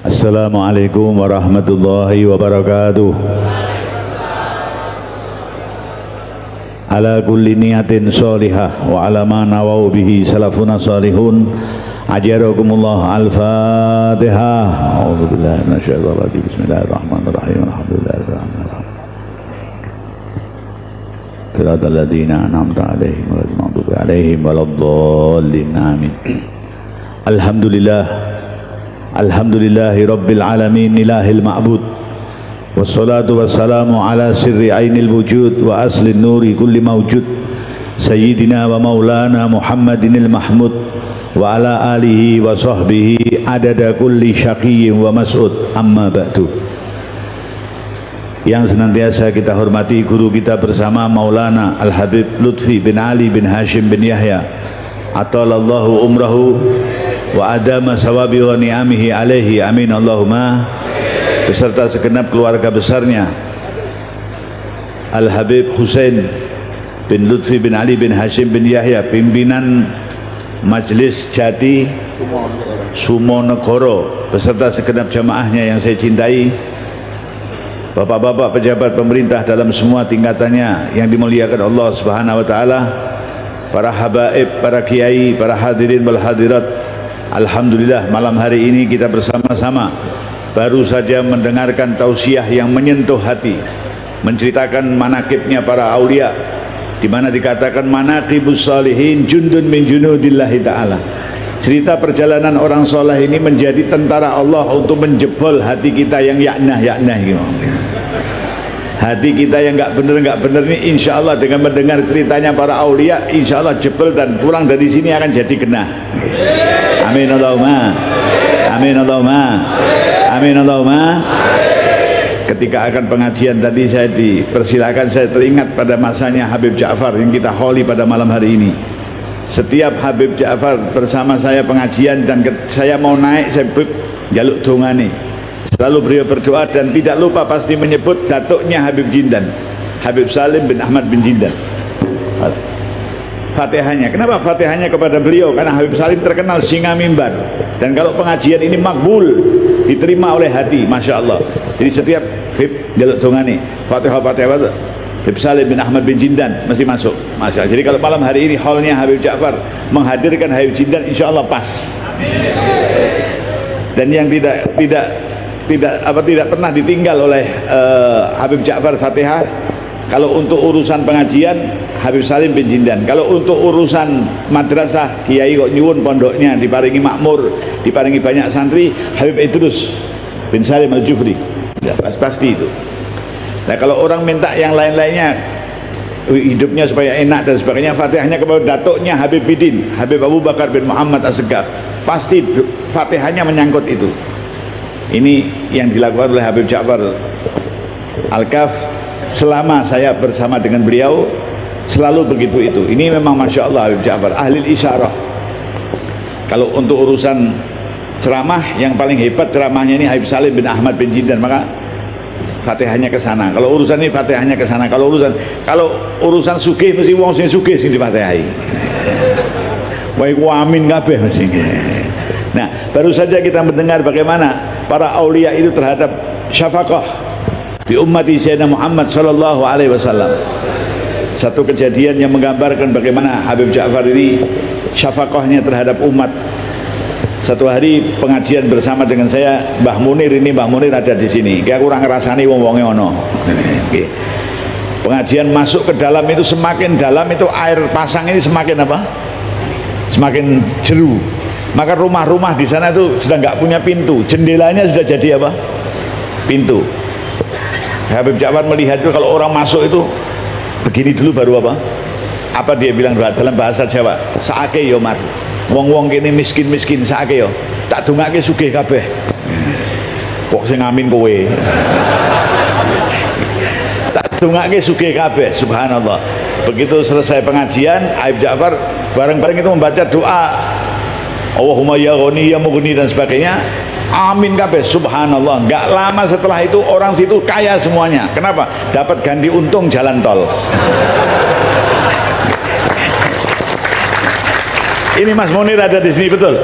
Assalamualaikum warahmatullahi wabarakatuh. Ala kulli niyatin sholihah wa ala ma nawau bihi salafuna salihun. Ajarakumullah. Al-Fatihah. A'udzu billahi minasyaitonir rajim. Bismillahirrahmanirrahim. Alhamdulillahirrahmanirrahim. Shiratal ladzina an'amta 'alaihim ghairil maghdubi 'alaihim waladdallin. Amin. Alhamdulillah. Alhamdulillahi rabbil alamin ilahil ma'bud. Wassalatu wassalamu ala sirri ainil wujud wa aslin nuri kulli mawjud Sayyidina wa maulana Muhammadinil mahmud wa ala alihi wa sahbihi adada kulli syaqiyyin wa mas'ud. Amma ba'du. Yang senantiasa kita hormati guru kita bersama Maulana Al-Habib Lutfi bin Ali bin Hashim bin Yahya atalallahu umrahu wa adama sawabi wa ni'amihi alaihi. Amin Allahumma. Beserta segenap keluarga besarnya Al-Habib Husain bin Lutfi bin Ali bin Hashim bin Yahya, pimpinan Majelis Jati Sumonegoro, beserta segenap jamaahnya yang saya cintai, bapak-bapak pejabat pemerintah dalam semua tingkatannya yang dimuliakan Allah Subhanahu wa taala, para habaib, para kiai, para hadirin wal hadirat. Alhamdulillah malam hari ini kita bersama-sama baru saja mendengarkan tausiah yang menyentuh hati, menceritakan manakibnya para aulia, di mana dikatakan manaqibus shalihin jundun min junudillahi ta'ala. Cerita perjalanan orang soleh ini menjadi tentara Allah untuk menjebol hati kita yang yaknah gitu. Hati kita yang nggak bener ini, insya Allah dengan mendengar ceritanya para aulia, insya Allah jebol dan pulang dari sini akan jadi genah. Amin Allahumma. Amin Allahumma. Amin Allahumma. Ketika akan pengajian tadi saya dipersilakan, saya teringat pada masanya Habib Ja'far yang kita holi pada malam hari ini. Setiap Habib Ja'far bersama saya pengajian dan saya mau naik, saya jaluk dongane. Selalu beliau berdoa dan tidak lupa pasti menyebut datuknya Habib Jindan, Habib Salim bin Ahmad bin Jindan. Fatihahnya, kenapa Fatihahnya kepada beliau? Karena Habib Salim terkenal singa mimbar, dan kalau pengajian ini makbul, diterima oleh hati, Masya Allah. Jadi setiap Habib jaluk dongane Fatihah Habib Salim bin Ahmad bin Jindan mesti masuk, Masya Allah. Jadi kalau malam hari ini hallnya Habib Ja'far menghadirkan Habib Jindan, insya Allah pas. Dan yang tidak pernah ditinggal oleh Habib Ja'far Fatihah. Kalau untuk urusan pengajian Habib Salim bin Jindan, kalau untuk urusan madrasah kiai kok nyuwun pondoknya diparingi makmur, diparingi banyak santri, Habib Idrus bin Salim Al-Jufri. Ya, pasti itu. Nah kalau orang minta yang lain-lainnya, hidupnya supaya enak dan sebagainya, Fatihahnya kepada datuknya Habib Bidin, Habib Abu Bakar bin Muhammad As-Segaf, pasti Fatihahnya menyangkut itu. Ini yang dilakukan oleh Habib Ja'far Al-Kaf. Selama saya bersama dengan beliau selalu begitu itu. Ini memang Masya Allah Habib Ja'far ahli isyarah. Kalau untuk urusan ceramah yang paling hebat ceramahnya ini Habib Salim bin Ahmad bin Jindan, maka Fatihahnya ke sana. Kalau urusan ini Fatihahnya ke sana. Kalau urusan sugih mesti wong sing sugih sing difatihahi. Wae ku amin kabeh mesti. Nah, baru saja kita mendengar bagaimana para aulia itu terhadap syafaqah di ummati Sayyidina Muhammad sallallahu alaihi wasallam. Satu kejadian yang menggambarkan bagaimana Habib Ja'far ini syafaqahnya terhadap umat. Satu hari pengajian bersama dengan saya, Mbah Munir ada di sini. Kayak kurang ngerasani wong-wonge ono. Pengajian masuk ke dalam itu, semakin dalam itu air pasang ini semakin apa? Semakin jeru. Maka rumah-rumah di sana itu sudah nggak punya pintu, jendelanya sudah jadi apa? Pintu. Habib Ja'far melihat itu kalau orang masuk itu begini dulu baru apa? Apa dia bilang dalam bahasa Jawa? Saake yo mar. Wong-wong kene miskin-miskin saake yo. Tak dongake sugih kabeh. Kok sing amin kowe? Tak dongake sugih kabeh, subhanallah. Begitu selesai pengajian, Habib Ja'far bareng-bareng itu membaca doa Allahumma ya ghani ya mughni dan sebagainya. Amin kabeh, subhanallah. Nggak lama setelah itu orang situ kaya semuanya. Kenapa? Dapat ganti untung jalan tol. Ini Mas Munir ada di sini, betul?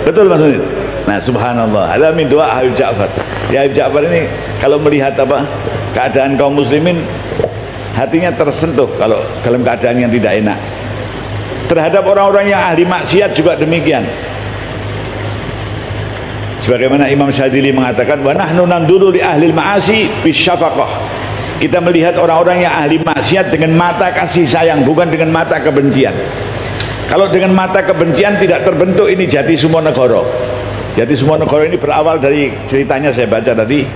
Betul Mas Munir? Nah, subhanallah, ada min doa Habib Ja'far. Ya, Habib Ja'far ini kalau melihat apa keadaan kaum muslimin, hatinya tersentuh kalau dalam keadaan yang tidak enak. Terhadap orang-orang yang ahli maksiat juga demikian. Sebagaimana Imam Syadzili mengatakan, wa nahnu nanduru li ahli ma'asi bisyafaqah. Kita melihat orang-orang yang ahli maksiat dengan mata kasih sayang, bukan dengan mata kebencian. Kalau dengan mata kebencian tidak terbentuk ini Jati Sumonegoro. Jati Sumonegoro ini berawal dari ceritanya saya baca tadi.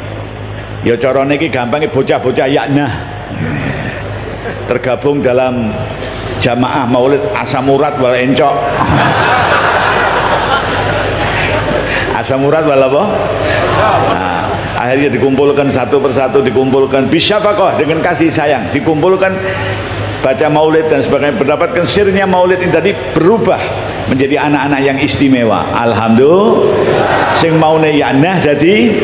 Ya corone iki gampangnya bocah-bocah yaknah tergabung dalam jamaah maulid Asam Urat wal Encok. Asam Urat wal apa? Nah, akhirnya dikumpulkan satu persatu, dikumpulkan bisyafaqah dengan kasih sayang, dikumpulkan baca maulid dan sebagainya. Mendapatkan sirnya maulid ini tadi berubah menjadi anak-anak yang istimewa. Alhamdulillah. Sing maune yaknah jadi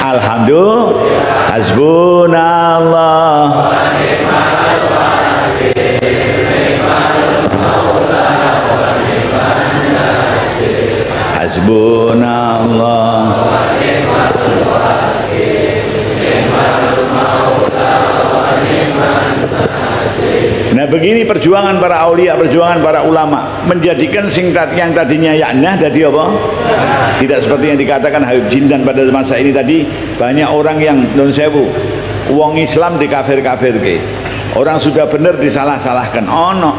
alhamdulillah. Hasbunallah wa ni'mal wakil, ni'mal maula wa ni'mal nasir. Hasbunallah wa ni'mal wakil, ni'mal maula wa ni'mal nasir. Nah, begini perjuangan para aulia, perjuangan para ulama menjadikan yang tadinya yaknah jadi apa? Tidak seperti yang dikatakan Habib Jindan pada masa ini tadi. Banyak orang yang non sewu wong Islam di kafir-kafir ke. Orang sudah benar disalah-salahkan. No.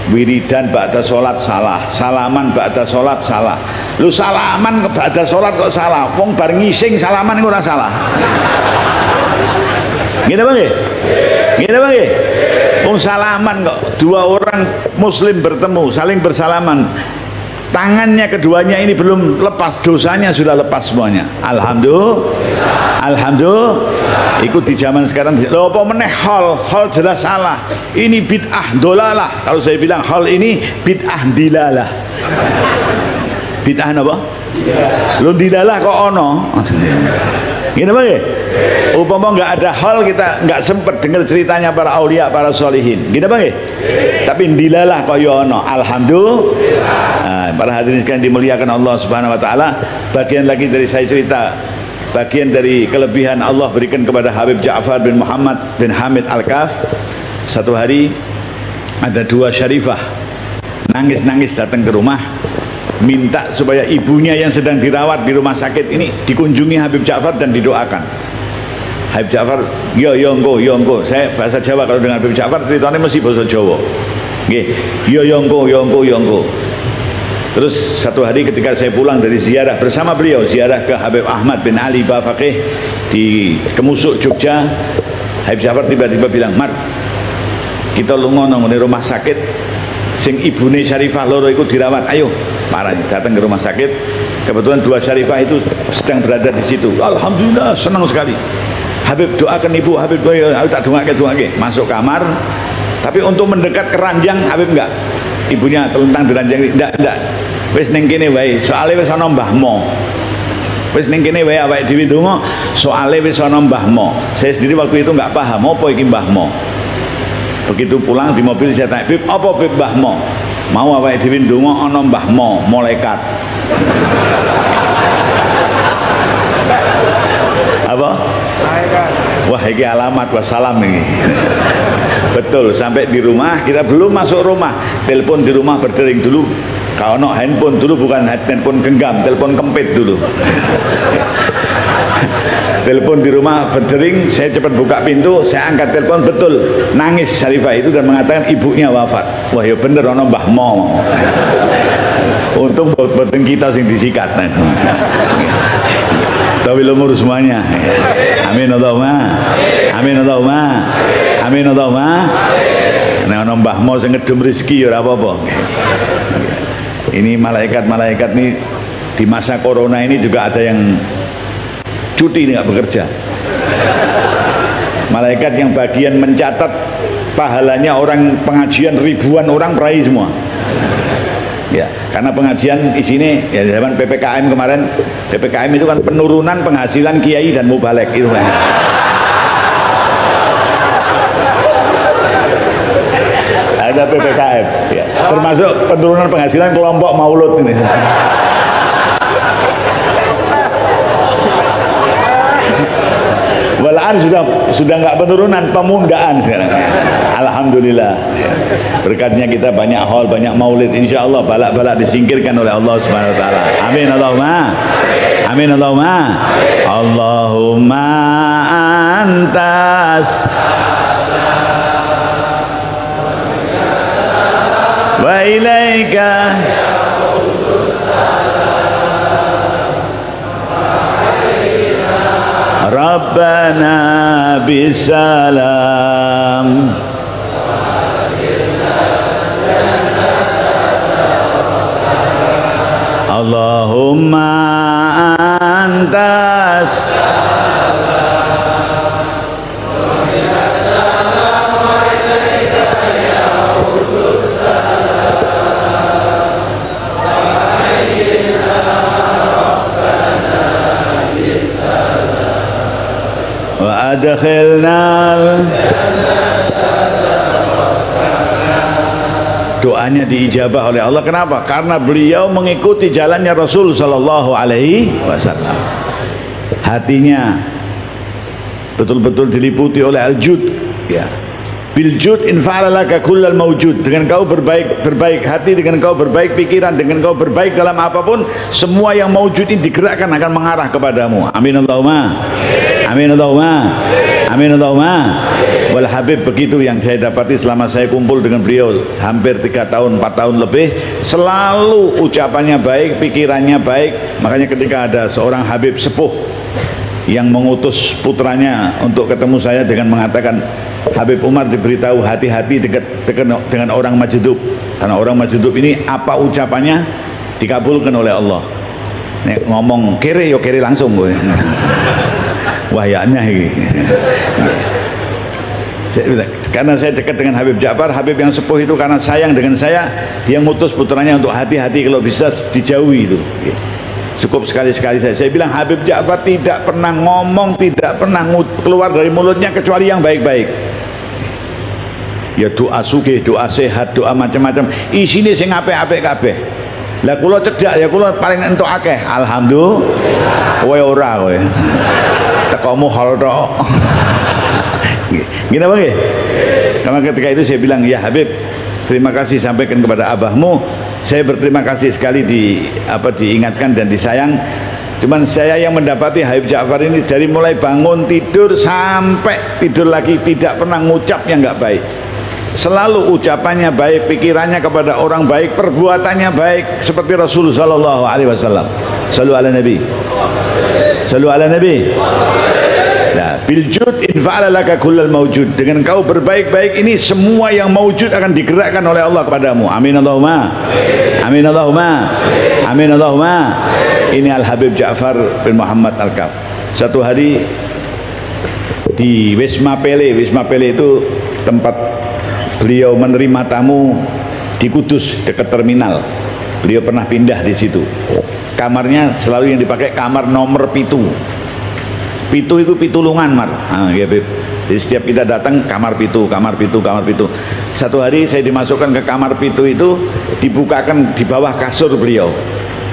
Wiridan ba'da sholat salah, salaman ba'da sholat salah. Lu salaman ke ba'da sholat kok salah? Wong bar ngising salaman kok ora salah. Gini bang ya? Gini bang ya? Wong salaman kok, dua orang muslim bertemu saling bersalaman, tangannya keduanya ini belum lepas, dosanya sudah lepas semuanya. Alhamdulillah. Alhamdulillah. Ikut di zaman sekarang loh apa meneh hal jelas salah, ini bid'ah dolalah. Kalau saya bilang hal ini bid'ah dilalah. Bid'ah apa? Lo dilalah kok ono gini bang ya? Upama nggak ada hal, kita nggak sempat dengar ceritanya para aulia, para solihin, gitu bang ya? Tapi dilalah kok yono. Alhamdulillah. Nah, para hadirin sekalian dimuliakan Allah Subhanahu Wa Taala. Bagian lagi dari saya cerita, bagian dari kelebihan Allah berikan kepada Habib Ja'far bin Muhammad bin Hamid Al-Kaf. Satu hari ada dua syarifah nangis-nangis datang ke rumah, minta supaya ibunya yang sedang dirawat di rumah sakit ini dikunjungi Habib Ja'far dan didoakan. Habib Ja'far, yo engko. Saya bahasa Jawa, kalau dengan Habib Ja'far ceritanya mesti bahasa Jawa. Nggih, yo engko. Terus satu hari ketika saya pulang dari ziarah bersama beliau, ziarah ke Habib Ahmad bin Ali Bafaqih di Kemusuk Jogja, Habib Ja'far tiba-tiba bilang, "Mar, kita lunga nang rumah sakit sing ibune Syarifah loro iku dirawat. Ayo." Parah, datang ke rumah sakit. Kebetulan dua Syarifah itu sedang berada di situ. Alhamdulillah, senang sekali. Habib doakan ibu, Habib doakan, tak doake. Masuk kamar, tapi untuk mendekat ke ranjang Habib enggak. Ibunya telentang di ranjang, enggak. Wis ning kene wae, soalé wis ana Mbah Mo. Wis ning kene wae awake dhewe ndonga, soalé wis ana Mbah Mo. Saya sendiri waktu itu enggak paham apa iki Mbah Mo. Begitu pulang di mobil saya tanya, "Bib, apa Bib Mbah Mo?" Mau awake dhewe ndonga ana Mbah Mo, malaikat. Apa? Wah, ini alamat wassalam ini. Betul, sampai di rumah, kita belum masuk rumah, telepon di rumah berdering dulu. Kalau no handphone dulu, bukan handphone genggam, telepon kempit dulu. Telepon di rumah berdering, saya cepat buka pintu, saya angkat telepon, betul, nangis Syarifah itu dan mengatakan ibunya wafat. Wah, ya bener, ono Mbah Mo. Untung boten kita sing disikat. Tapi lumur semuanya. Amin Allahumma. Amin Allahumma. Amin Allahumma. Nek ana Mbah Mo sing ngedum rezeki ya ora apa-apa. Ini malaikat-malaikat nih di masa corona ini juga ada yang cuti nggak bekerja. Malaikat yang bagian mencatat pahalanya orang pengajian ribuan orang peraih semua. Ya, karena pengajian di sini ya zaman PPKM kemarin, PPKM itu kan penurunan penghasilan kiai dan mubalek itu kan. Ada PPKM, ya. Termasuk penurunan penghasilan kelompok maulud ini. penundaan sudah nggak penurunan, pemundaan sekarang. Alhamdulillah. Berkatnya kita banyak haul, banyak maulid. Insya Allah balak-balak disingkirkan oleh Allah Subhanahu Wa Taala. Amin Allahumma. Amin Allahumma. Allahumma antas wa ilaika Rabbana bisalam. Allahumma antas wa adkhilnal. Doanya diijabah oleh Allah. Kenapa? Karena beliau mengikuti jalannya Rasul Sallallahu Alaihi Wasallam. Hatinya betul-betul diliputi oleh al-jud, ya. Bil jud in fa'alalaka kullal mawjud. Dengan kau berbaik hati, dengan kau berbaik pikiran, dengan kau berbaik dalam apapun, semua yang mawjud ini digerakkan akan mengarah kepadamu. Amin Allahumma. Amin Allahumma. Amin Allahumma. Wal Habib, begitu yang saya dapati selama saya kumpul dengan beliau hampir 3 tahun 4 tahun lebih, selalu ucapannya baik, pikirannya baik. Makanya ketika ada seorang Habib sepuh yang mengutus putranya untuk ketemu saya dengan mengatakan, Habib Umar diberitahu hati-hati dengan orang majdub, karena orang majdub ini apa ucapannya dikabulkan oleh Allah. Nek ngomong kere yo kere langsung gue. Wahyanya ini. Karena saya dekat dengan Habib Ja'far, Habib yang sepuh itu karena sayang dengan saya, dia ngutus putranya untuk hati-hati kalau bisa dijauhi itu. Cukup sekali-sekali saya bilang, Habib Ja'far tidak pernah ngomong, tidak pernah keluar dari mulutnya kecuali yang baik-baik. Ya doa sugih, doa sehat, doa macam-macam. Isine sing apik-apik kabeh. Lah kula cedak ya kula paling entuk akeh. Alhamdulillah. Kowe ora kowe. Tekomu hal tok. Gini bang ya? Karena ketika itu saya bilang, ya Habib, terima kasih sampaikan kepada abahmu. Saya berterima kasih sekali diingatkan dan disayang. Cuman saya yang mendapati Habib Ja'far ini dari mulai bangun tidur sampai tidur lagi tidak pernah ngucap yang nggak baik. Selalu ucapannya baik, pikirannya kepada orang baik, perbuatannya baik seperti Rasulullah Sallallahu Alaihi Wasallam. Sallu ala Nabi. Sallu ala Nabi. Nah, biljud in fa'alalaka kullal mawjud. Dengan kau berbaik-baik ini, semua yang mawjud akan digerakkan oleh Allah kepadamu. Amin Allahumma. Amin Allahumma. Amin Allahumma. Ini Al-Habib Ja'far bin Muhammad Al-Kaf. Satu hari di Wisma Pele. Wisma Pele itu tempat beliau menerima tamu di Kudus dekat terminal. Beliau pernah pindah di situ. Kamarnya selalu yang dipakai kamar nomor pitu. Pitu itu pitulungan mar. Ya, Beb. Jadi setiap kita datang kamar pitu, kamar pitu, kamar pitu. Satu hari saya dimasukkan ke kamar pitu itu, dibukakan di bawah kasur beliau.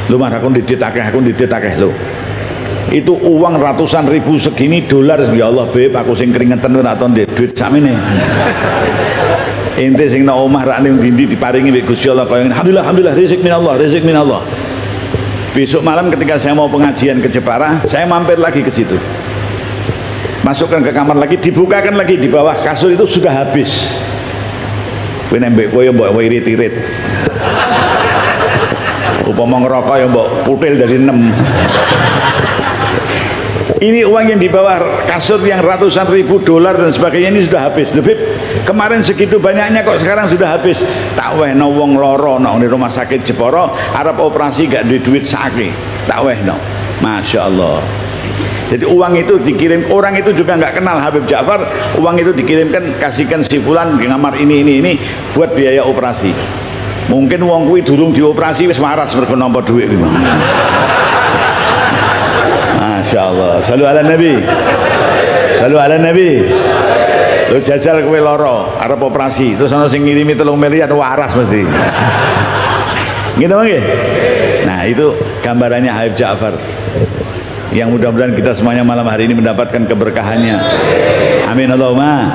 Lu mar aku diditakeh lu. Itu uang ratusan ribu segini dolar. Ya Allah Beb, aku sing keringetan ora ton duit sakmene. Ente sing nang omah rak ning dindi diparingi mbek Gusti Allah kaya alhamdulillah rezeki minallah, rezeki minallah. Besok malam ketika saya mau pengajian ke Jepara, saya mampir lagi ke situ. Masukkan ke kamar lagi, dibukakan lagi di bawah kasur itu sudah habis. Kowe nembek kowe mbok irit-irit. Upama ngerokok ya mbok putil dari 6. Ini uang yang di bawah kasur yang ratusan ribu dolar dan sebagainya ini sudah habis. Lebih kemarin segitu banyaknya kok sekarang sudah habis. Tak wehno wong loro nang di rumah sakit Jepara arep operasi gak duit sakit. Tak wehno. Masya Allah. Jadi uang itu dikirim, orang itu juga nggak kenal Habib Ja'far, uang itu dikirimkan, kasihkan si fulan di kamar ini buat biaya operasi. Mungkin uang kuwi durung dioperasi wis waras mergo nampa duit kuwi. Masya Allah. Sallu ala Nabi. Sallu ala Nabi. Lu jajal kowe loro arep operasi, terus ana sing ngirimi 3 miliar waras mesti. Gitu nggih? Nah, itu gambarannya Habib Ja'far. yang mudah-mudahan kita semuanya malam hari ini mendapatkan keberkahannya. Amin Allahumma,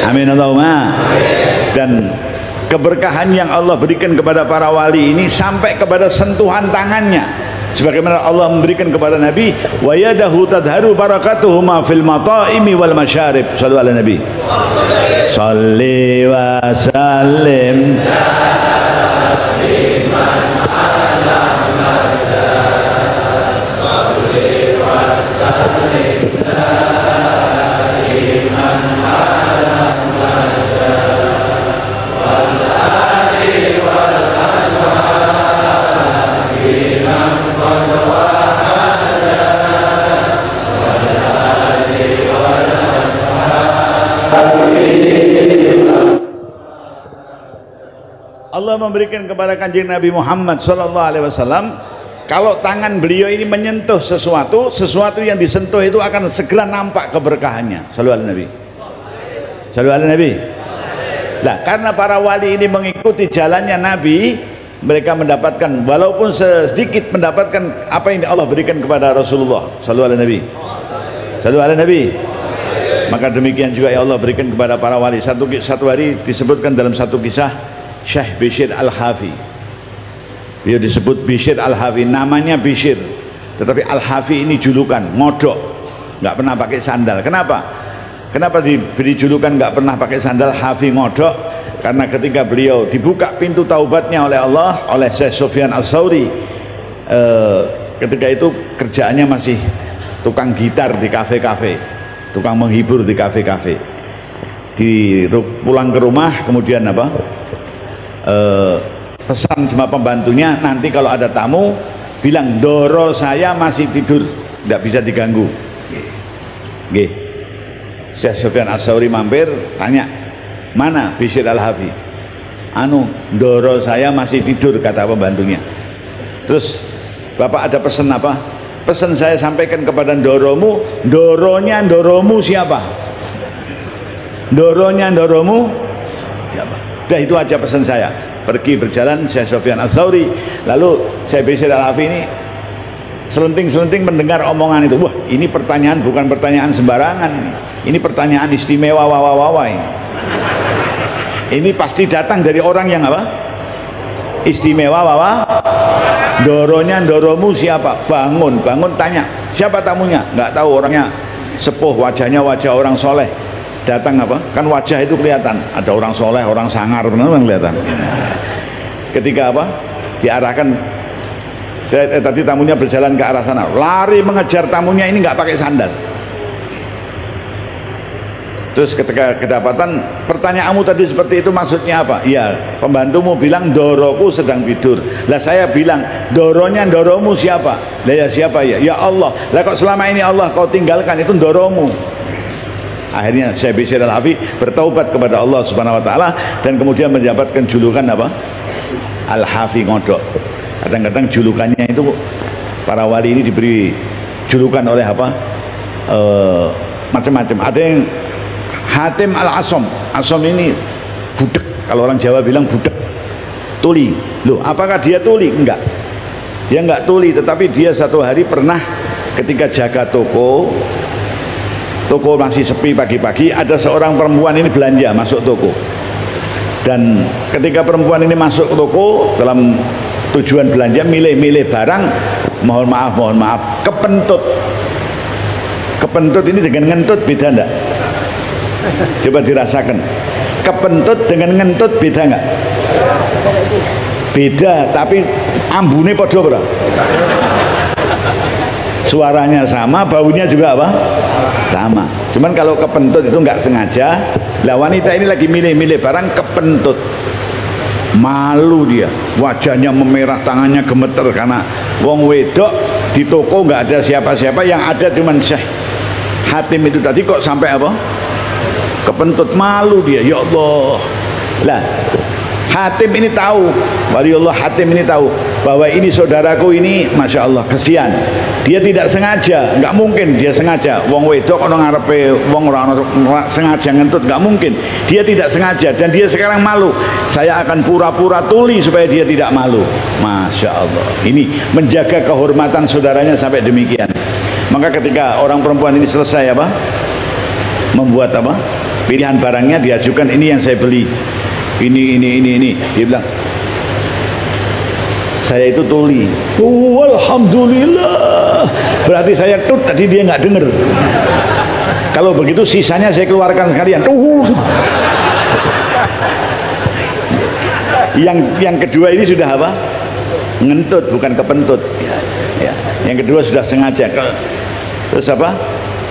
amin Allahumma. Dan keberkahan yang Allah berikan kepada para wali ini sampai kepada sentuhan tangannya, sebagaimana Allah memberikan kepada Nabi, wa yadahu tadharu barakatuhuma fil mata'imi wal masyarib. Shallu ala Nabi, shalli wa sallim Allah memberikan kepada Kanjeng Nabi Muhammad sallallahu alaihi wasallam, kalau tangan beliau ini menyentuh sesuatu, sesuatu yang disentuh itu akan segera nampak keberkahannya. Sallallahu alaihi Nabi, sallallahu alaihi Nabi. Nah, karena para wali ini mengikuti jalannya Nabi, mereka mendapatkan walaupun sedikit mendapatkan apa yang Allah berikan kepada Rasulullah sallallahu alaihi Nabi, sallallahu alaihi Nabi. Maka demikian juga ya Allah berikan kepada para wali. Satu hari disebutkan dalam satu kisah, Syekh Bishr Al-Hafi, dia disebut Bishr Al-Hafi, namanya Bishr, tetapi Al-Hafi ini julukan, ngodok, nggak pernah pakai sandal. Kenapa? Kenapa diberi julukan nggak pernah pakai sandal, Hafi ngodok? Karena ketika beliau dibuka pintu taubatnya oleh Allah, oleh Syekh Sufyan Ats-Tsauri, ketika itu kerjaannya masih tukang gitar di kafe-kafe, tukang menghibur di kafe-kafe. Pulang ke rumah kemudian apa? Pesan sama pembantunya, nanti kalau ada tamu bilang doro saya masih tidur, tidak bisa diganggu. Nggih. Syekh Sufyan Ats-Tsauri mampir, tanya, mana Bishr Al-Hafi? Anu, doro saya masih tidur, kata pembantunya. Terus Bapak ada pesan apa? Pesan saya sampaikan kepada doromu. Doronya doromu siapa? Doronya doromu siapa? Udah, itu aja pesan saya. Pergi berjalan Syekh Sufyan Ats-Tsauri, lalu Syekh Bishr Al-Hafi ini selenting-selenting mendengar omongan itu. Wah, ini pertanyaan bukan pertanyaan sembarangan ini. Ini pertanyaan istimewa ini. Ini pasti datang dari orang yang apa? Istimewa Doronya doromu siapa? Bangun tanya, siapa tamunya? Nggak tahu, orangnya sepuh, wajahnya wajah orang soleh. Datang apa? Kan wajah itu kelihatan, ada orang soleh, orang sangar, benar kelihatan. Ketika apa? Diarahkan, tadi tamunya berjalan ke arah sana, lari mengejar tamunya ini nggak pakai sandal. Terus ketika kedapatan, pertanyaanmu tadi seperti itu maksudnya apa? Iya, pembantumu bilang doroku sedang tidur. Lah saya bilang, doronya doromu siapa? Lah ya siapa ya? Ya Allah. Lah kok selama ini Allah kau tinggalkan, itu doromu. Akhirnya Syekh Bishr Al-Hafi bertaubat kepada Allah Subhanahu wa taala dan kemudian mendapatkan julukan apa? Al-Hafi ngodok. Kadang-kadang julukannya itu para wali ini diberi julukan oleh apa? Macam-macam. Ada yang Hatim Al-Asom. Asom ini budek, kalau orang Jawa bilang budek, tuli. Loh, apakah dia tuli? Enggak, dia enggak tuli, tetapi dia satu hari pernah ketika jaga toko masih sepi pagi-pagi, ada seorang perempuan ini belanja masuk toko, dan ketika perempuan ini masuk toko dalam tujuan belanja, milih-milih barang, mohon maaf, kepentut ini dengan ngentut beda enggak? Coba dirasakan, kepentut dengan ngentut beda enggak? Beda, tapi ambune podo bro, suaranya sama, baunya juga apa? Sama. Cuman kalau kepentut itu enggak sengaja. Lah wanita ini lagi milih-milih barang, kepentut, malu dia, wajahnya memerah, tangannya gemeter, karena wong wedok di toko enggak ada siapa-siapa, yang ada cuman Syekh Hatim itu tadi, kok sampai apa? Kepentut, malu dia. Ya Allah. Lah Hatim ini tahu, waliullah Hatim ini tahu bahwa ini saudaraku ini, masya Allah, kesian. Dia tidak sengaja, nggak mungkin dia sengaja. Wong wedok ono ngarepe wong ora sengaja ngentut, nggak mungkin. Dia tidak sengaja dan dia sekarang malu. Saya akan pura-pura tuli supaya dia tidak malu. Masya Allah. Ini menjaga kehormatan saudaranya sampai demikian. Maka ketika orang perempuan ini selesai apa? Membuat apa? Pilihan barangnya, diajukan, ini yang saya beli. Ini. Dia bilang, saya itu tuli. Oh, alhamdulillah. Berarti saya tut, tadi dia nggak dengar. Kalau begitu sisanya saya keluarkan sekalian. Yang kedua ini sudah apa? Ngentut, bukan kepentut. Ya. Yang kedua sudah sengaja. Terus apa?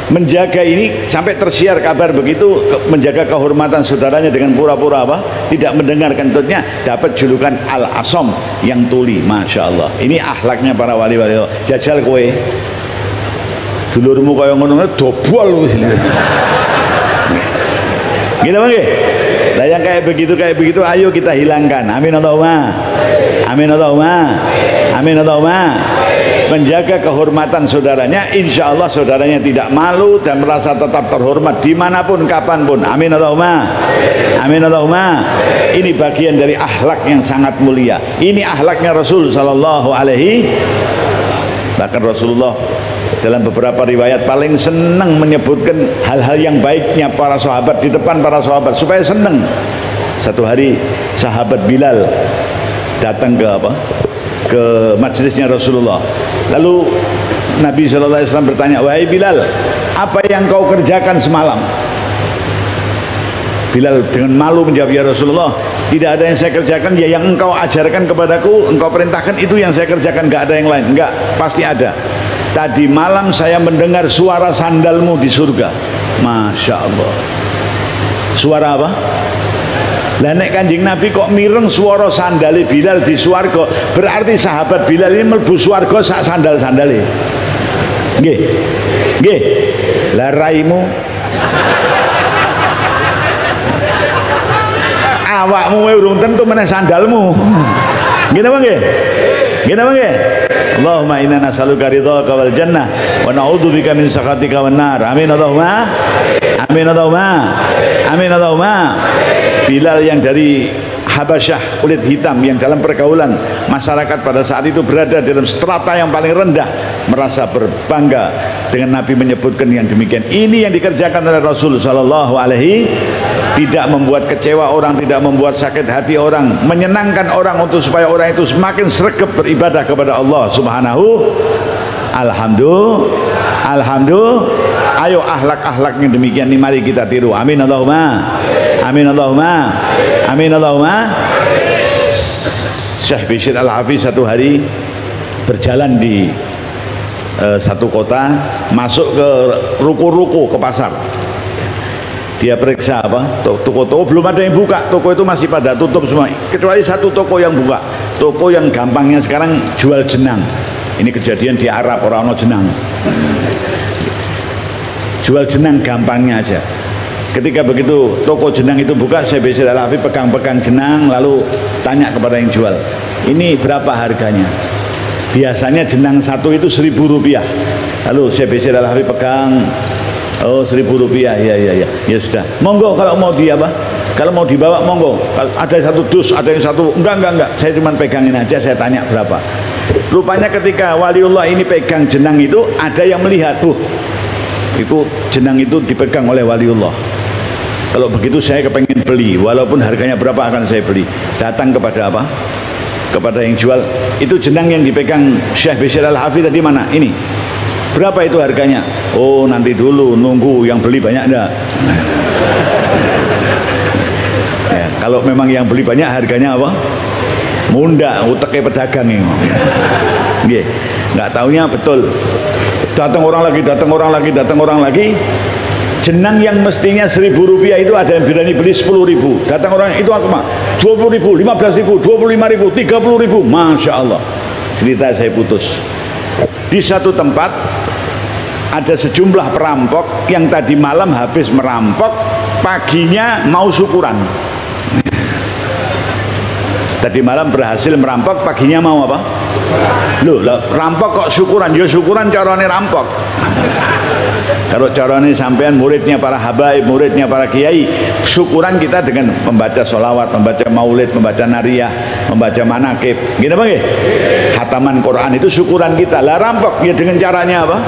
Menjaga ini sampai tersiar kabar begitu, menjaga kehormatan saudaranya dengan pura-pura apa? Tidak mendengar kentutnya, dapat julukan Al-Asom, yang tuli. Masya Allah. Ini akhlaknya para wali-wali. Jajal kowe, dulurmu kaya ngono dobol. Gini bang? Nah yang kayak begitu ayo kita hilangkan. Amin Allahumma. Amin Allahumma. Amin Allahumma. Menjaga kehormatan saudaranya, insya Allah saudaranya tidak malu dan merasa tetap terhormat dimanapun kapanpun. Amin Allahumma. Amin Allahumma. Ini bagian dari akhlak yang sangat mulia. Ini akhlaknya Rasul Sallallahu Alaihi. Bahkan Rasulullah dalam beberapa riwayat paling senang menyebutkan hal-hal yang baiknya para sahabat di depan para sahabat supaya senang. Satu hari sahabat Bilal datang ke majelisnya Rasulullah. Lalu Nabi SAW bertanya, wahai Bilal, apa yang kau kerjakan semalam? Bilal dengan malu menjawab, ya Rasulullah, tidak ada yang saya kerjakan, ya yang engkau ajarkan kepadaku, engkau perintahkan itu yang saya kerjakan, enggak ada yang lain. Enggak, pasti ada. Tadi malam saya mendengar suara sandalmu di surga. Masya Allah. Suara apa? Lah nek Kanjeng Nabi kok mireng suara sandale Bilal di swarga, berarti sahabat Bilal ini mlebu swarga sak sandal-sandale. Nggih. Nggih. Lah raimu, awakmu urung tentu meneh sandalmu. Nggih napa nggih? Nggih napa nggih? Allahumma inna nas'aluka ridhaka wal jannah wa na'udzubika min sakhatika wan nar. Amin Allahumma. Amin Allahumma. Amin Allahumma. Bilal yang dari Habasyah, kulit hitam, yang dalam pergaulan masyarakat pada saat itu berada dalam strata yang paling rendah, merasa berbangga dengan Nabi menyebutkan yang demikian. Ini yang dikerjakan oleh Rasul Sallallahu Alaihi. Tidak membuat kecewa orang, tidak membuat sakit hati orang, menyenangkan orang untuk supaya orang itu semakin sregep beribadah kepada Allah Subhanahu. Alhamdulillah. Ayo akhlak-akhlak yang demikian ini mari kita tiru. Amin Allahumma. Amin Allahumma. Amin Allahumma. Syekh Bishr Al-Hafiz satu hari berjalan di satu kota, masuk ke ruko-ruko, ke pasar. Dia periksa toko-toko, belum ada yang buka, toko itu masih pada tutup semua, kecuali satu toko yang buka, toko yang gampangnya sekarang jual jenang. Ini kejadian di Arab, orang-orang jenang, jual jenang gampangnya aja. Ketika begitu toko jenang itu buka, saya Bishr Al-Hafiz pegang-pegang jenang, lalu tanya kepada yang jual, ini berapa harganya? Biasanya jenang satu itu Rp1.000. Lalu saya Bishr Al-Hafiz pegang, oh Rp1.000, ya sudah, monggo kalau mau kalau mau dibawa monggo, ada satu dus, ada yang satu, enggak, saya cuma pegangin aja, saya tanya berapa. Rupanya ketika waliullah ini pegang jenang itu, ada yang melihat, itu jenang itu dipegang oleh waliullah. Kalau begitu saya kepengen beli, walaupun harganya berapa akan saya beli. Datang kepada kepada yang jual, itu jenang yang dipegang Syekh Bishr Al-Hafiz tadi mana? Ini berapa itu harganya? Oh nanti dulu, nunggu yang beli banyak enggak? Ya, kalau memang yang beli banyak harganya apa? Munda, uteknya pedagang ini. Nggih, nggak taunya betul. Datang orang lagi. Jenang yang mestinya Rp1.000 itu ada yang berani beli 10.000. Datang orang itu aku mah 20.000, 15.000, 25.000, 30.000. Masya Allah. Cerita saya putus. Di satu tempat ada sejumlah perampok yang tadi malam habis merampok, paginya mau syukuran. Tadi malam berhasil merampok, paginya mau apa? Loh, rampok kok syukuran? Ya syukuran carane rampok. Kalau carane sampean muridnya para habaib, muridnya para kiai, syukuran kita dengan membaca sholawat, membaca maulid, membaca nariyah, membaca manakib. Gini apa nggih? Khataman Quran itu syukuran kita. Lah rampok ya dengan caranya apa?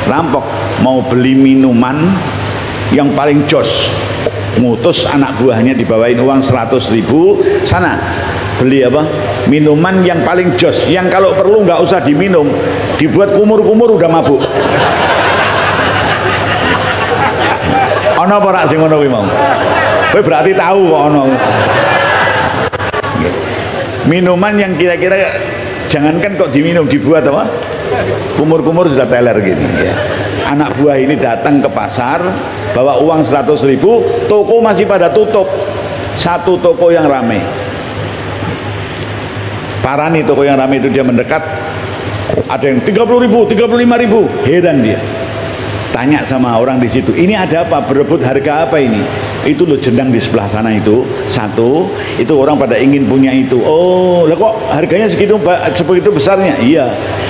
rampok mau beli minuman yang paling jos, ngutus anak buahnya dibawain uang 100.000, sana beli apa, minuman yang paling jos, yang kalau perlu nggak usah diminum, dibuat kumur-kumur udah mabuk. Ono apa rak sing ngono kuwi mau? Kowe berarti tahu kok ono. Minuman yang kira-kira jangankan kok diminum, dibuat apa? Kumur-kumur sudah teler gini ya. Anak buah ini datang ke pasar bawa uang 100.000, toko masih pada tutup, satu toko yang ramai. Parah nih toko yang ramai itu, dia mendekat, ada yang 30.000, 35.000, heran dia. Tanya sama orang di situ, ini ada apa, berebut harga apa ini? Itu loh jenang di sebelah sana itu satu, itu orang pada ingin punya itu. Oh lah kok harganya segitu besarnya? Iya,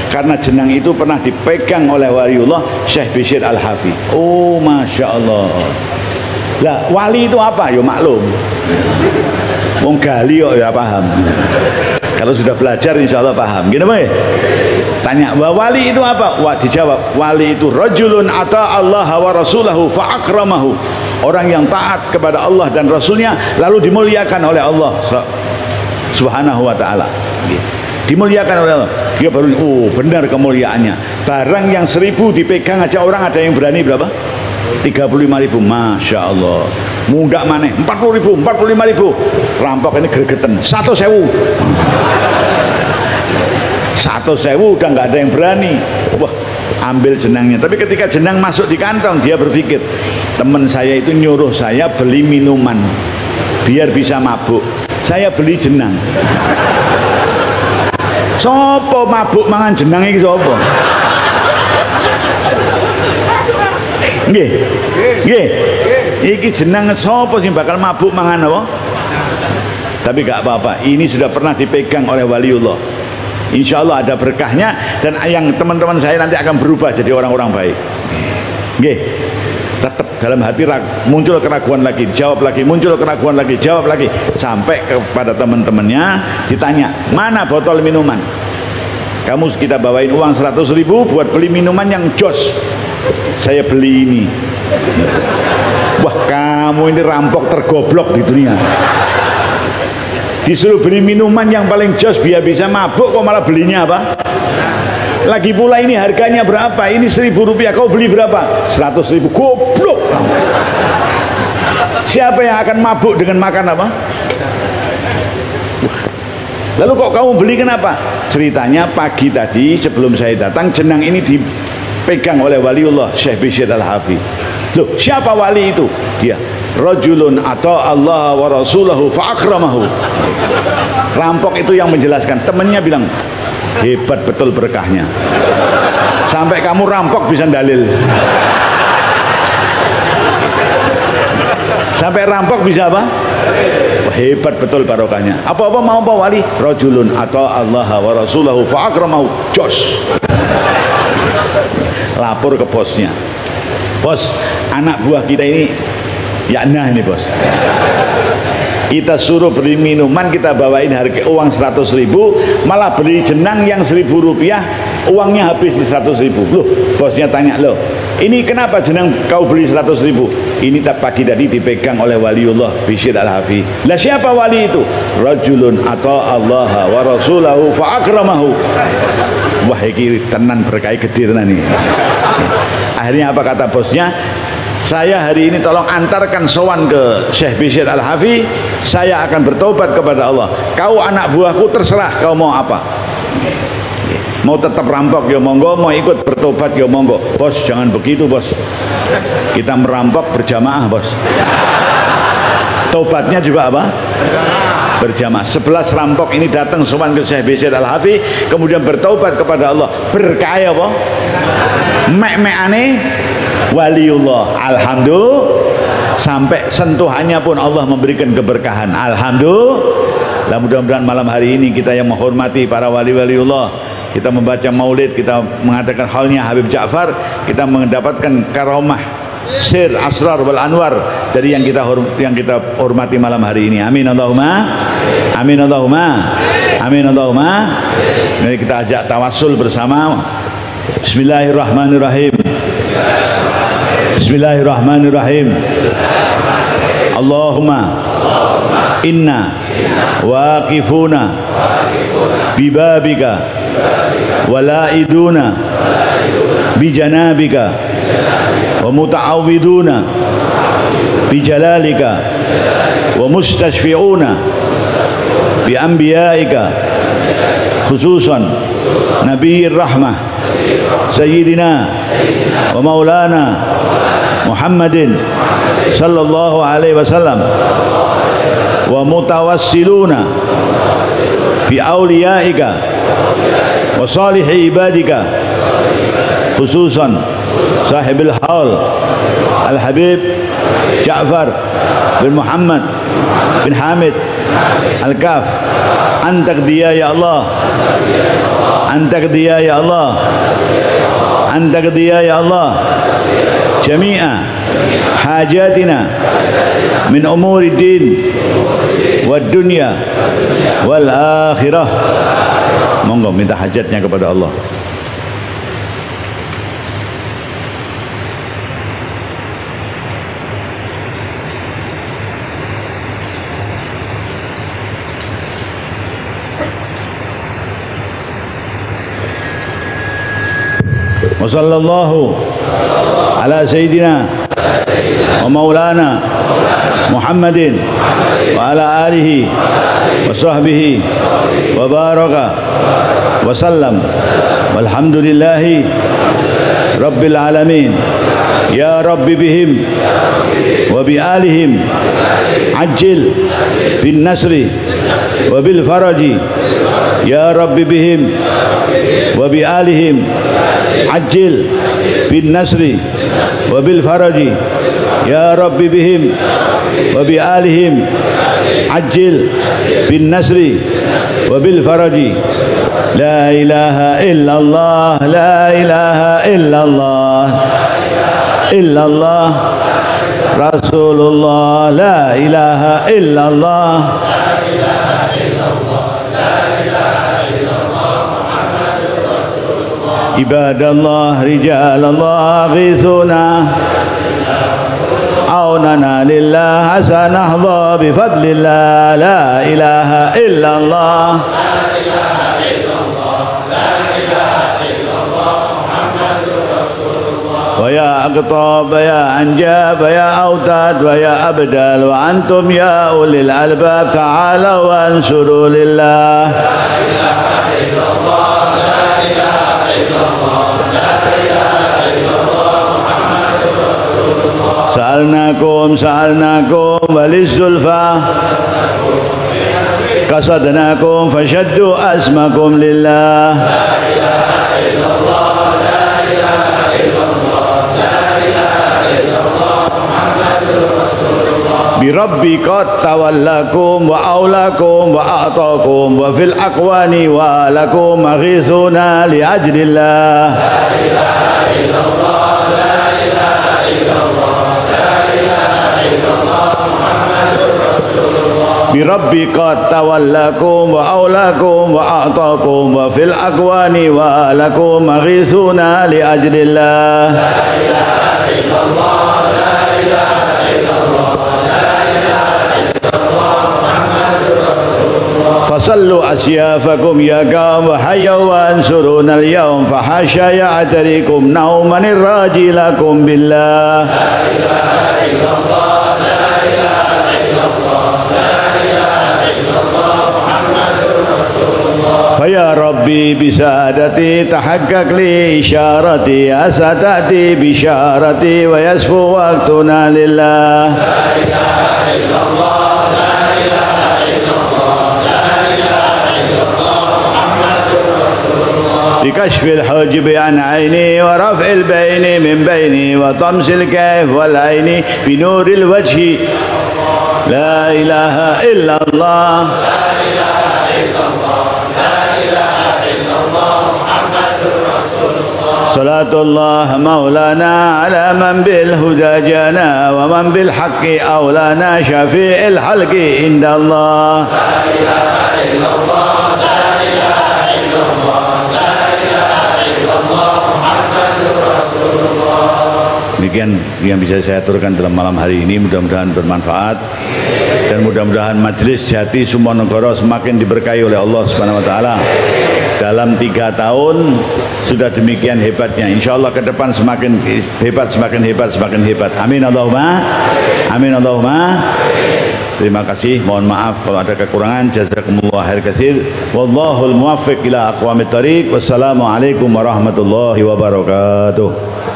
karena jenang itu pernah dipegang oleh waliullah Syekh Bishr Al-Hafi. Oh Masya Allah. Lah wali itu apa? Ya maklum, wong gali kok ya paham. Kalau sudah belajar insya Allah paham. Gini Pak, tanya, wali itu apa? Wah, dijawab, wali itu rajulun ata Allah wa rasulahu fa akramahu. Orang yang taat kepada Allah dan Rasulnya lalu dimuliakan oleh Allah Subhanahu wa ta'ala. Dimuliakan oleh Allah, dia baru benar kemuliaannya. Barang yang 1.000 dipegang aja orang, ada yang berani berapa? 35.000. Masya Allah. Munggah mana? 40.000, 45.000. Rampok ini gregetan 100.000. 100.000 udah nggak ada yang berani. Wah, ambil jenangnya. Tapi ketika jenang masuk di kantong, dia berpikir, teman saya itu nyuruh saya beli minuman biar bisa mabuk, saya beli jenang. Sopo mabuk mangan jenang iki sopo? Nggih. Nggih. Iki jenang sopo sing bakal mabuk mangan apa? Tapi gak apa-apa, ini sudah pernah dipegang oleh waliullah. Insya Allah ada berkahnya, dan yang teman-teman saya nanti akan berubah jadi orang-orang baik. Nggih. Tetap dalam hati muncul keraguan lagi, jawab lagi, muncul keraguan lagi, jawab lagi, sampai kepada teman-temannya ditanya, mana botol minuman? Kamu kita bawain uang 100.000 buat beli minuman yang jos, saya beli ini. Wah, kamu ini rampok tergoblok di dunia. Disuruh beli minuman yang paling jos biar bisa mabuk, kok malah belinya apa? Lagi pula ini harganya berapa? Ini 1.000 rupiah, kau beli berapa? 100.000. Goblok kamu. Siapa yang akan mabuk dengan makan apa? Lalu kok kamu beli kenapa? Ceritanya pagi tadi sebelum saya datang, jenang ini dipegang oleh waliullah Syekh Bishr Al-Hafi. Loh, siapa wali itu? Dia rajulun ata Allah wa rasulahu fa akramahu. Rampok itu yang menjelaskan, temennya bilang, hebat betul berkahnya, sampai kamu rampok bisa dalil, sampai rampok bisa apa? Wah, hebat betul barokahnya. Apa-apa mau apa wali? Rajulun ata Allah wa rasulahu fa akramahu. Jos. Lapor ke bosnya, bos, anak buah kita ini yakna ini bos, kita suruh beli minuman, kita bawain harga uang 100.000, malah beli jenang yang 1.000 rupiah, uangnya habis di 100.000. Loh, bosnya tanya, loh ini kenapa jenang kau beli 100.000? Ini tak pagi tadi dipegang oleh waliullah Bishr Al-Hafi. Lah siapa wali itu? Rajulun ata Allah wa rasulahu fa akramahu. Wah, iki tenan berkah gede tenan ini. Akhirnya apa kata bosnya? Saya hari ini tolong antarkan sowan ke Syekh Bishr Al-Hafi, saya akan bertobat kepada Allah. Kau anak buahku terserah kau mau apa. Mau tetap rampok ya monggo, mau ikut bertobat ya monggo. Bos, jangan begitu bos, kita merampok berjamaah bos. Tobatnya juga apa? Berjamaah. 11 rampok ini datang sowan ke Syekh Bishr Al-Hafi, kemudian bertobat kepada Allah. Berkah apa? Mek-mekane waliullah. Alhamdulillah, sampai sentuhannya pun Allah memberikan keberkahan. Alhamdulillah. Mudah-mudahan malam hari ini kita yang menghormati para wali-waliullah, kita membaca maulid, kita mengatakan halnya Habib Ja'far, kita mendapatkan karomah sir asrar wal anwar dari yang kita hormati malam hari ini. Amin Allahumma amin Allahumma amin Allahumma. Mari kita ajak tawassul bersama. Bismillahirrahmanirrahim. Bismillahirrahmanirrahim. Allahumma inna waqifuna bibabika walaiduna bijanabika wa muta'awwiduna bijalalika wa mustashfi'una bi anbiya'ika khususan Nabiyyir Rahmah Sayyidina wa Maulana Muhammadin sallallahu alaihi wasallam wa mutawassiluna bi awliyaika wa salihi ibadika khususan sahibil haul Al-Habib Ja'far bin Muhammad bin Hamid Al-Kaf antak dia ya Allah, antak dia ya Allah, antak dia ya Allah, jami'a hajatina min umuri din wad dunya wal akhirah. Monggo minta hajatnya kepada Allah. Wa sallallahu ala sayyidina wa maulana Muhammadin wa ala alihi wa sahbihi wa baraka wa sallam walhamdulillahi rabbil alamin. Ya Rabbi bihim wa bi alihim ajil bin nasri wa bil faraji. Ya Rabbi bihim wa bi alihim ajil bin nasri wa bil faraji. Ya Rabbi bihim wa bi alihim ajil bin nasri wa bil faraji. La ilaha illallah, la ilaha illallah, illallah Rasulullah, la ilaha illallah, ibadallah rijalallah ghithuna aunana lillah hasanahza bifadlillah. La ilaha illallah, wa ya aqtab ya anjab ya autad wa ya abdal wa antum ya ulil albab ta'ala wa ansuru lillah. Sa'alnakum walizzulfa qasadnakum fashaddu asmakum lillah. Bi rabbi qad tawallakum wa aulakum wa a'takum wa fil aqwani wa lakum aghithuna li ajlillah. Bi rabbi qad tawallakum wa aulakum wa a'takum wa fil aqwani wa lakum aghithuna li ajlillah. Fasallu asyafakum ya qawm wa hayyaw wa ansuruna al-yawm fahasya ya'tarikum naumanir rajilakum billah. Ya Rabbi bisadati tahaqqaq li isyarati asatati bisyarati wa yasfu waqtuna lillah. La ilaha illallah, la ilaha illallah, la ilaha illallah Muhammadur Rasulullah. Bikashfil hujbi an aini wa raf'il baini min baini wa tamsil kayf wal aini binuril wajhi. La ilaha illallah, la ilaha illallah, salatullah maulana ala man bil huda jana wa man bil haqqi aulana syafi'il halqi indallah. La ilaha illallah, la ilaha illallah, la ilaha illallah Muhammadur Rasulullah. Demikian yang bisa saya aturkan dalam malam hari ini, mudah-mudahan bermanfaat dan mudah-mudahan majelis Jati Sumonegoro semakin diberkahi oleh Allah Subhanahu wa taala. Dalam 3 tahun sudah demikian hebatnya, insya Allah ke depan semakin hebat, semakin hebat, semakin hebat. Amin Allahumma, amin Allahumma. Terima kasih, mohon maaf kalau ada kekurangan. Jazakumullah khair katsir. Wallahul muwaffiq ila aqwamit thariq. Wassalamualaikum warahmatullahi wabarakatuh.